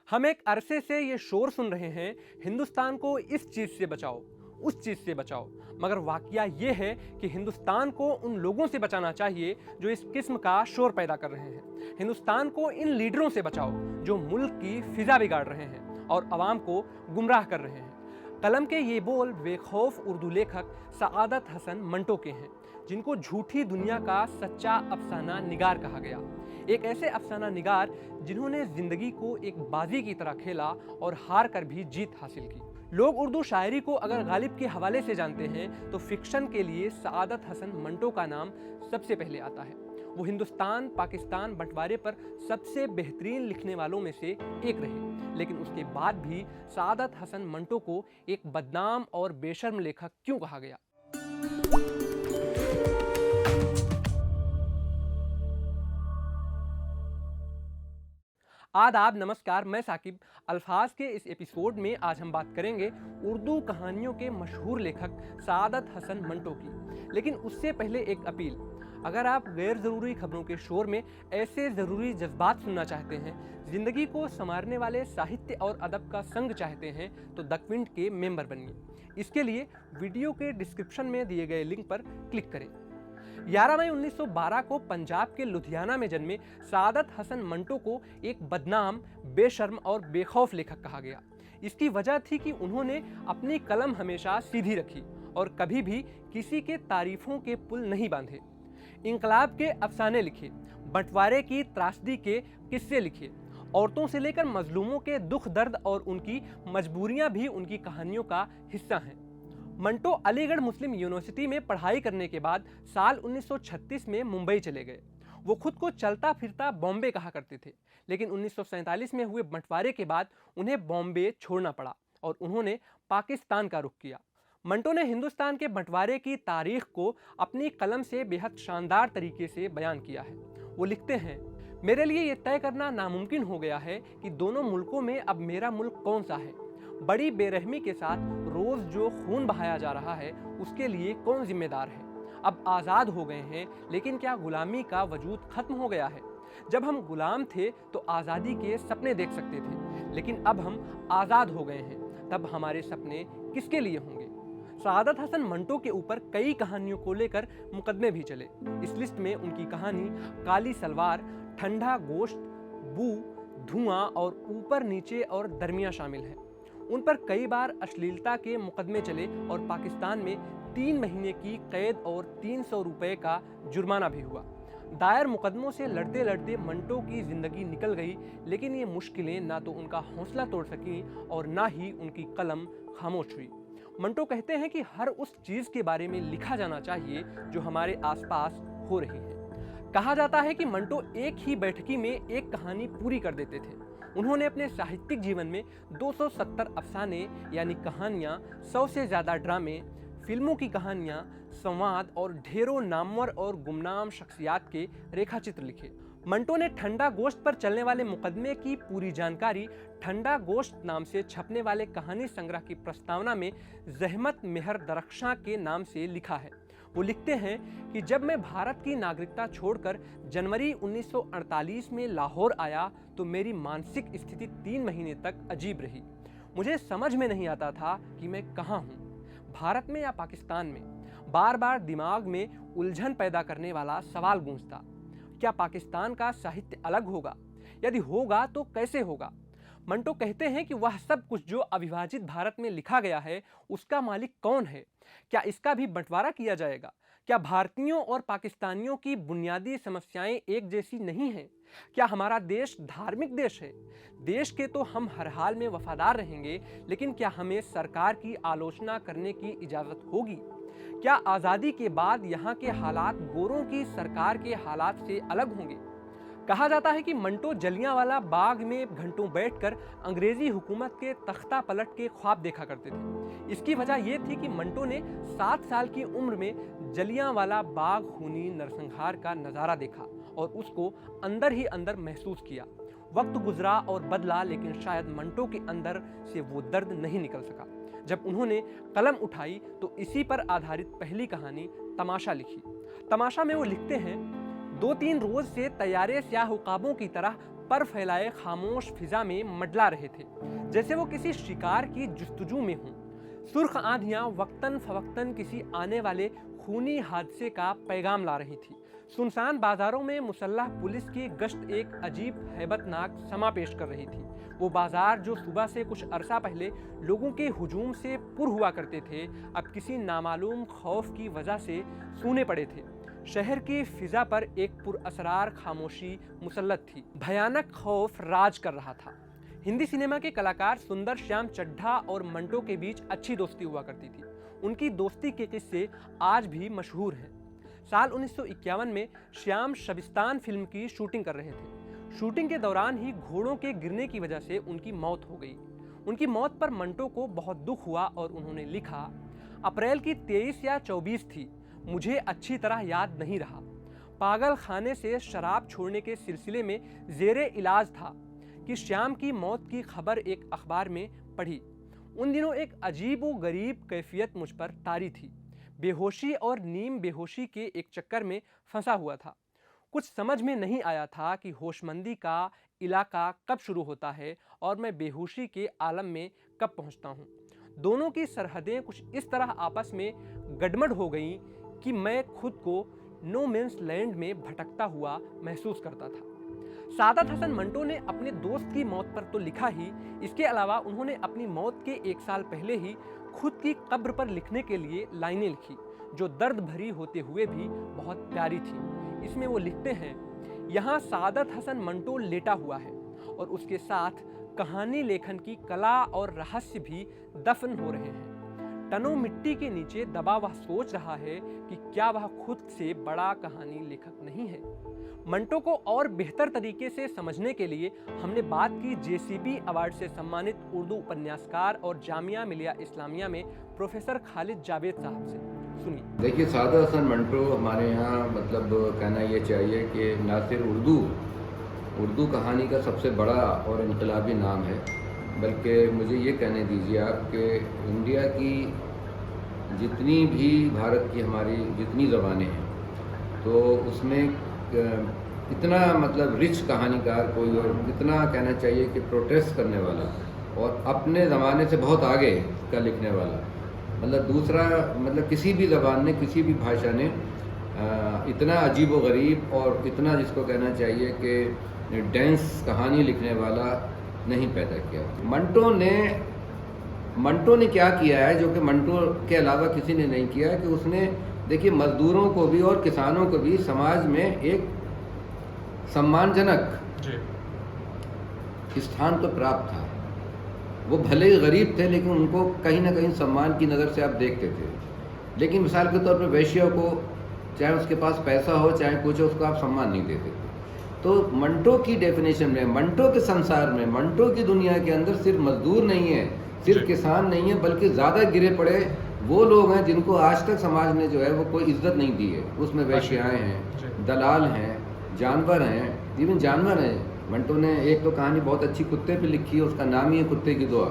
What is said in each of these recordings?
हम एक अरसे से ये शोर सुन रहे हैं, हिंदुस्तान को इस चीज से बचाओ, उस चीज से बचाओ। मगर वाकया ये है कि हिंदुस्तान को उन लोगों से बचाना चाहिए जो इस किस्म का शोर पैदा कर रहे हैं। हिंदुस्तान को इन लीडरों से बचाओ जो मुल्क की फिजा बिगाड़ रहे हैं और अवाम को गुमराह कर रहे हैं। कलम के ये बोल बेखौफ उर्दू लेखक सआदत हसन मंटो के हैं, जिनको झूठी दुनिया का सच्चा अफसाना निगार कहा गया। एक ऐसे अफसाना निगार जिन्होंने जिंदगी को एक बाजी की तरह खेला और हार कर भी जीत हासिल की। लोग उर्दू शायरी को अगर गालिब के हवाले से जानते हैं तो फिक्शन के लिए सआदत हसन मंटो का नाम सबसे पहले आता है। वो हिंदुस्तान पाकिस्तान बंटवारे पर सबसे बेहतरीन लिखने वालों में से एक रहे, लेकिन उसके बाद भी सआदत हसन मंटो को एक बदनाम और बेशर्म लेखक क्यों कहा गया? आदाब, नमस्कार, मैं साकिब। अल्फाज के इस एपिसोड में आज हम बात करेंगे उर्दू कहानियों के मशहूर लेखक सआदत हसन मंटो की। लेकिन उससे पहले एक अपील, अगर आप गैर ज़रूरी खबरों के शोर में ऐसे ज़रूरी जज्बात सुनना चाहते हैं, ज़िंदगी को संवारने वाले साहित्य और अदब का संग चाहते हैं, तो द क्विंट के मेंबर बनिए। इसके लिए वीडियो के डिस्क्रिप्शन में दिए गए लिंक पर क्लिक करें। 11 मई 1912 को पंजाब के लुधियाना में जन्मे सआदत हसन मंटो को एक बदनाम, बेशर्म और बेखौफ लेखक कहा गया। इसकी वजह थी कि उन्होंने अपनी कलम हमेशा सीधी रखी और कभी भी किसी के तारीफों के पुल नहीं बांधे। इंकलाब के अफसाने लिखे, बंटवारे की त्रासदी के किस्से लिखे, औरतों से लेकर मजलूमों के दुख दर्द और उनकी मजबूरियां भी उनकी कहानियों का हिस्सा हैं। मंटो अलीगढ़ मुस्लिम यूनिवर्सिटी में पढ़ाई करने के बाद साल 1936 में मुंबई चले गए। वो खुद को चलता फिरता बॉम्बे कहा करते थे, लेकिन 1947 में हुए बंटवारे के बाद उन्हें बॉम्बे छोड़ना पड़ा और उन्होंने पाकिस्तान का रुख किया। मंटो ने हिंदुस्तान के बंटवारे की तारीख को अपनी कलम से बेहद शानदार तरीके से बयान किया है। वो लिखते हैं, मेरे लिए ये तय करना नामुमकिन हो गया है कि दोनों मुल्कों में अब मेरा मुल्क कौन सा है। बड़ी बेरहमी के साथ रोज जो खून बहाया जा रहा है उसके लिए कौन जिम्मेदार है। अब आज़ाद हो गए हैं, लेकिन क्या गुलामी का वजूद खत्म हो गया है? जब हम गुलाम थे तो आज़ादी के सपने देख सकते थे, लेकिन अब हम आज़ाद हो गए हैं, तब हमारे सपने किसके लिए होंगे? सआदत हसन मंटो के ऊपर कई कहानियों को लेकर मुकदमे भी चले। इस लिस्ट में उनकी कहानी काली सलवार, ठंडा गोश्त, बू, धुआं और ऊपर नीचे और दरमिया शामिल है। उन पर कई बार अश्लीलता के मुकदमे चले और पाकिस्तान में 3 महीने की कैद और 300 रुपए का जुर्माना भी हुआ। दायर मुकदमों से लड़ते लड़ते मंटो की जिंदगी निकल गई, लेकिन ये मुश्किलें ना तो उनका हौसला तोड़ सकीं और ना ही उनकी कलम खामोश हुई। मंटो कहते हैं कि हर उस चीज़ के बारे में लिखा जाना चाहिए जो हमारे आसपास हो रही है। कहा जाता है कि मंटो एक ही बैठकी में एक कहानी पूरी कर देते थे। उन्होंने अपने साहित्यिक जीवन में 270 अफसाने यानी कहानियाँ, 100 से ज़्यादा ड्रामे, फिल्मों की कहानियाँ, संवाद और ढेरों नामवर और गुमनाम शख्सियात के रेखाचित्र लिखे। मंटो ने ठंडा गोश्त पर चलने वाले मुकदमे की पूरी जानकारी ठंडा गोश्त नाम से छपने वाले कहानी संग्रह की प्रस्तावना में जहमत मेहर दरख्शां के नाम से लिखा है। वो लिखते हैं कि जब मैं भारत की नागरिकता छोड़कर जनवरी 1948 में लाहौर आया तो मेरी मानसिक स्थिति 3 महीने तक अजीब रही। मुझे समझ में नहीं आता था कि मैं कहाँ हूँ, भारत में या पाकिस्तान में। बार बार दिमाग में उलझन पैदा करने वाला सवाल गूंजता, क्या पाकिस्तान का साहित्य अलग होगा? यदि होगा तो कैसे होगा? मंटो कहते हैं कि वह सब कुछ जो अविभाजित भारत में लिखा गया है उसका मालिक कौन है? क्या इसका भी बंटवारा किया जाएगा? क्या भारतीयों और पाकिस्तानियों की बुनियादी समस्याएं एक जैसी नहीं हैं? क्या हमारा देश धार्मिक देश है? देश के तो हम हर हाल में वफादार रहेंगे, लेकिन क्या हमें सरकार की आलोचना करने की इजाज़त होगी? क्या आज़ादी के बाद यहाँ के हालात गोरों की सरकार के हालात से अलग होंगे? कहा जाता है कि मंटो जलियांवाला बाग में घंटों बैठकर अंग्रेजी हुकूमत के तख्ता पलट के ख्वाब देखा करते थे। इसकी वजह यह थी कि मंटो ने 7 साल की उम्र में जलियांवाला बाग खूनी नरसंहार का नज़ारा देखा और उसको अंदर ही अंदर महसूस किया। वक्त गुजरा और बदला, लेकिन शायद मंटो के अंदर से वो दर्द नहीं निकल सका। जब उन्होंने कलम उठाई तो इसी पर आधारित पहली कहानी तमाशा लिखी। तमाशा में वो लिखते हैं, 2-3 रोज से तैयारे स्याह उकाबों की तरह पर फैलाए खामोश फिजा में मंडला रहे थे, जैसे वो किसी शिकार की जुस्तजू में हों। सुर्ख आंधियां वक्तन फवक्तन किसी आने वाले खूनी हादसे का पैगाम ला रही थी। सुनसान बाजारों में मुसल्लह पुलिस की गश्त एक अजीब हैबतनाक समा पेश कर रही थी। वो बाजार जो सुबह से कुछ अरसा पहले लोगों के हुजूम से पुर हुआ करते थे, अब किसी नामालूम खौफ की वजह से सूने पड़े थे। शहर की फिजा पर एक पुरअसरार खामोशी मुसल्लत थी। भयानक खौफ राज कर रहा था। हिंदी सिनेमा के कलाकार सुंदर श्याम चड्ढा और मंटो के बीच अच्छी दोस्ती हुआ करती थी। उनकी दोस्ती के किस्से आज भी मशहूर हैं। साल 1951 में श्याम शबिस्तान फिल्म की शूटिंग कर रहे थे। शूटिंग के दौरान ही घोड़ों के गिरने की वजह से उनकी मौत हो गई। उनकी मौत पर मंटो को बहुत दुख हुआ और उन्होंने लिखा, अप्रैल की 23 या 24 थी, मुझे अच्छी तरह याद नहीं रहा। पागल खाने से शराब छोड़ने के सिलसिले में जेरे इलाज था कि श्याम की मौत की खबर एक अखबार में पढ़ी। उन दिनों एक अजीब व गरीब कैफियत मुझ पर तारी थी। बेहोशी और नीम बेहोशी के एक चक्कर में फंसा हुआ था। कुछ समझ में नहीं आया था कि होशमंदी का इलाका कब शुरू होता है और मैं बेहोशी के आलम में कब पहुंचता हूं। दोनों की सरहदें कुछ इस तरह आपस में गडमड हो गईं कि मैं खुद को नो मीन्स लैंड में भटकता हुआ महसूस करता था। सादत हसन मंटो ने अपने दोस्त की मौत पर तो लिखा ही, इसके अलावा उन्होंने अपनी मौत के 1 साल पहले ही खुद की कब्र पर लिखने के लिए लाइनें लिखी, जो दर्द भरी होते हुए भी बहुत प्यारी थी। इसमें वो लिखते हैं, यहाँ सादत हसन मंटो लेटा हुआ है और उसके साथ कहानी लेखन की कला और रहस्य भी दफन हो रहे हैं। टनों मिट्टी के नीचे दबा वह सोच रहा है कि क्या वह खुद से बड़ा कहानी लेखक नहीं है। मंटो को और बेहतर तरीके से समझने के लिए हमने बात की जेसीबी अवार्ड से सम्मानित उर्दू उपन्यासकार और जामिया मिलिया इस्लामिया में प्रोफेसर खालिद जावेद साहब से। सुनिए। देखिए, सादत हसन मंटो हमारे यहाँ मतलब कहना ये चाहिए कि ना सिर्फ उर्दू कहानी का सबसे बड़ा और इनकलाबी नाम है, बल्कि मुझे ये कहने दीजिए आप कि इंडिया की जितनी भी भारत की हमारी जितनी ज़बानें हैं, तो उसमें इतना मतलब रिच कहानीकार कोई और इतना कहना चाहिए कि प्रोटेस्ट करने वाला और अपने ज़माने से बहुत आगे का लिखने वाला, मतलब दूसरा मतलब किसी भी ज़बान ने, किसी भी भाषा ने इतना अजीब व गरीब और इतना जिसको कहना चाहिए कि डेंस कहानी लिखने वाला नहीं पैदा किया। मंटो ने क्या किया है जो कि मंटो के अलावा किसी ने नहीं किया, कि उसने देखिए मजदूरों को भी और किसानों को भी समाज में एक सम्मानजनक स्थान तो प्राप्त था। वो भले ही गरीब थे लेकिन उनको कहीं ना कहीं सम्मान की नज़र से आप देखते थे। लेकिन मिसाल के तौर पर वैश्य को, चाहे उसके पास पैसा हो चाहे कुछ हो, उसको आप सम्मान नहीं देते थे। तो मंटो की डेफिनेशन में, मंटो के संसार में, मंटो की दुनिया के अंदर सिर्फ मजदूर नहीं है, सिर्फ किसान नहीं है, बल्कि ज़्यादा गिरे पड़े वो लोग हैं जिनको आज तक समाज ने जो है वो कोई इज्जत नहीं दी है। उसमें वैश्याएँ हैं, दलाल हैं, जानवर हैं, इवन जानवर हैं। मंटो ने एक तो कहानी बहुत अच्छी कुत्ते पे लिखी है, उसका नाम ही है कुत्ते की दुआ।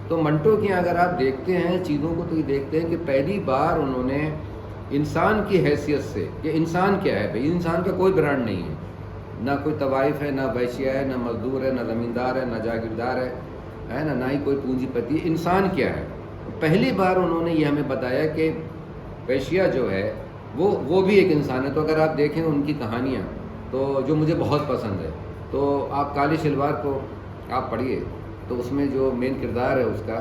तो मंटो की अगर आप देखते हैं चीज़ों को तो ये देखते हैं कि पहली बार उन्होंने इंसान की हैसियत से, कि इंसान क्या है भाई, इंसान का कोई ब्रांड नहीं है, ना कोई तवाइफ है, ना वैश्या है, ना मजदूर है, ना ज़मींदार है, ना जागीरदार है ना ही कोई पूंजीपति है। इंसान क्या है, पहली बार उन्होंने ये हमें बताया कि वैश्या जो है वो भी एक इंसान है। तो अगर आप देखें उनकी कहानियाँ, तो जो मुझे बहुत पसंद है, तो आप काली शलवार को आप पढ़िए, तो उसमें जो मेन किरदार है उसका,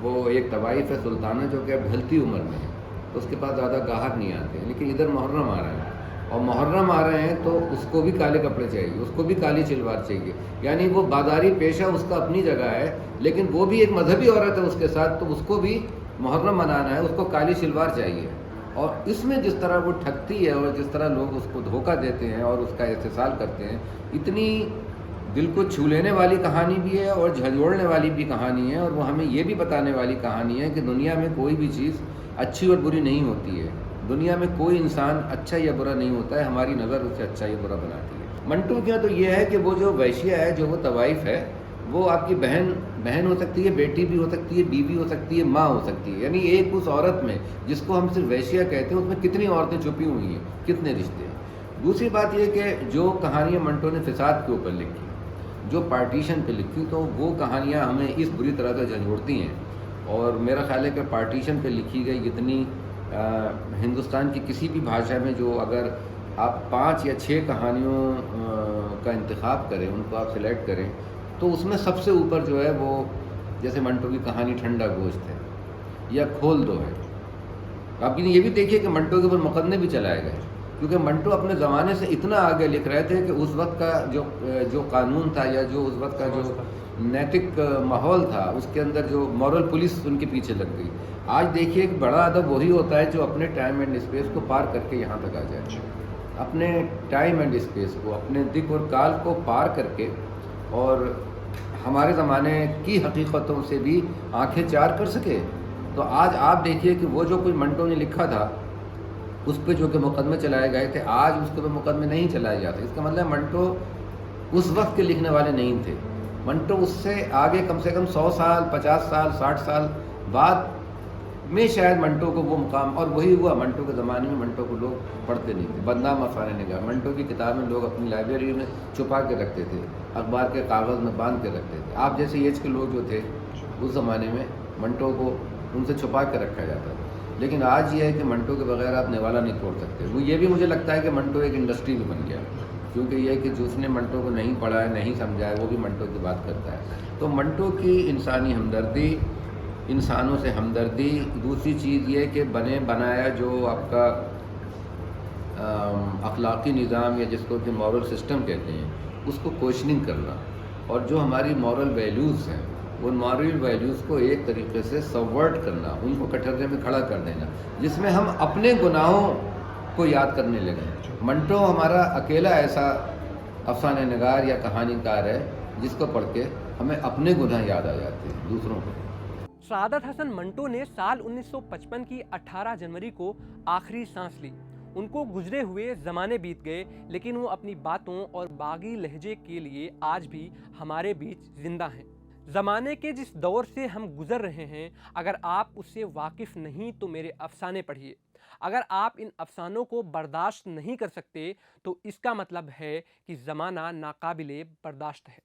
वो एक तवाइफ है सुल्ताना, जो कि अब ढलती उम्र में है, तो उसके पास ज़्यादा गाहक नहीं आते हैं। लेकिन इधर मुहर्रम आ रहा है और मुहर्रम आ रहे हैं तो उसको भी काले कपड़े चाहिए, उसको भी काली शलवार चाहिए। यानी वो बाज़ारी पेशा उसका अपनी जगह है, लेकिन वो भी एक मजहबी औरत है उसके साथ, तो उसको भी मुहर्रम मनाना है, उसको काली शलवार चाहिए। और इसमें जिस तरह वो ठगती है और जिस तरह लोग उसको धोखा देते हैं और उसका इस्तेसाल करते हैं, इतनी दिल को छू लेने वाली कहानी भी है और झंझोड़ने वाली भी कहानी है। और वो हमें ये भी बताने वाली कहानी है कि दुनिया में कोई भी चीज़ अच्छी और बुरी नहीं होती है, दुनिया में कोई इंसान अच्छा या बुरा नहीं होता है, हमारी नज़र उसे अच्छा या बुरा बनाती है। मंटो क्या तो ये है कि वो जो वैश्या है, जो वो तवाइफ है, वो आपकी बहन हो सकती है, बेटी भी हो सकती है, बीवी हो सकती है, माँ हो सकती है। यानी एक उस औरत में जिसको हम सिर्फ वैश्या कहते हैं, उसमें कितनी औरतें छुपी हुई हैं, कितने रिश्ते हैं। दूसरी बात ये कि जो कहानियाँ मंटो ने फिसाद के ऊपर लिखी, जो पार्टीशन पे लिखी, तो वो कहानियाँ हमें इस बुरी तरह से झंझोड़ती हैं। और मेरा ख्याल है कि पार्टीशन पे लिखी गई जितनी हिंदुस्तान की किसी भी भाषा में, जो अगर आप 5 या 6 कहानियों का इंतखाब करें, उनको आप सिलेक्ट करें, तो उसमें सबसे ऊपर जो है वो, जैसे मंटो की कहानी ठंडा गोश्त है या खोल दो है। आप ये भी देखिए कि मंटो के ऊपर मुकदमे भी चलाए गए, क्योंकि मंटो अपने ज़माने से इतना आगे लिख रहे थे कि उस वक्त का जो कानून था, या जो उस वक्त का जो नैतिक माहौल था, उसके अंदर जो मॉरल पुलिस उनके पीछे लग गई। आज देखिए कि बड़ा अदब वही होता है जो अपने टाइम एंड स्पेस को पार करके यहाँ तक आ जाए, अपने टाइम एंड स्पेस को, अपने दिक और काल को पार करके, और हमारे ज़माने की हकीकतों से भी आंखें चार कर सके। तो आज आप देखिए कि वो जो कोई मंटो ने लिखा था, उस पे जो कि मुकदमे चलाए गए थे, आज उसके पे मुकदमे नहीं चलाए जाते। इसका मतलब मंटो उस वक्त के लिखने वाले नहीं थे। मंटो उससे आगे कम से कम 100 साल, 50 साल, 60 साल बाद में शायद मंटो को वो मुकाम, और वही हुआ। मंटो के ज़माने में मंटो को लोग पढ़ते नहीं थे, बदनाम अफसाने निगाह। मंटो की किताबें लोग अपनी लाइब्रेरी में छुपा के रखते थे, अखबार के कागज़ में बांध के रखते थे। आप जैसे एज के लोग जो थे उस ज़माने में, मंटो को उनसे छुपा के रखा जाता था। लेकिन आज ये है कि मंटो के बगैर आप निवाला नहीं तोड़ सकते। वो ये भी मुझे लगता है कि मंटो एक इंडस्ट्री भी बन गया, क्योंकि ये है कि जिसने मंटो को नहीं पढ़ा है, नहीं समझा है, वो भी मंटो की बात करता है। तो मंटो की इंसानी हमदर्दी, इंसानों से हमदर्दी, दूसरी चीज़ ये कि बने बनाया जो आपका अखलाक़ी निज़ाम, या जिसको कि मॉरल सिस्टम कहते हैं, उसको क्वेश्चनिंग करना, और जो हमारी मॉरल वैल्यूज़ हैं, उन मॉरल वैल्यूज़ को एक तरीके से सबवर्ट करना, उनको कटघरे में खड़ा कर देना, जिसमें हम अपने गुनाहों को याद करने लगे। मंटो हमारा अकेला ऐसा अफसाने नगार या कहानीकार है जिसको पढ़ के हमें अपने गुनाह याद आ जाते हैं, दूसरों को। सादत हसन मंटो ने साल 1955 की 18 जनवरी को आखिरी सांस ली। उनको गुजरे हुए ज़माने बीत गए, लेकिन वो अपनी बातों और बागी लहजे के लिए आज भी हमारे बीच जिंदा हैं। ज़माने के जिस दौर से हम गुजर रहे हैं, अगर आप उससे वाकिफ़ नहीं तो मेरे अफसाने पढ़िए। अगर आप इन अफसानों को बर्दाश्त नहीं कर सकते, तो इसका मतलब है कि ज़माना नाकाबिले बर्दाश्त है।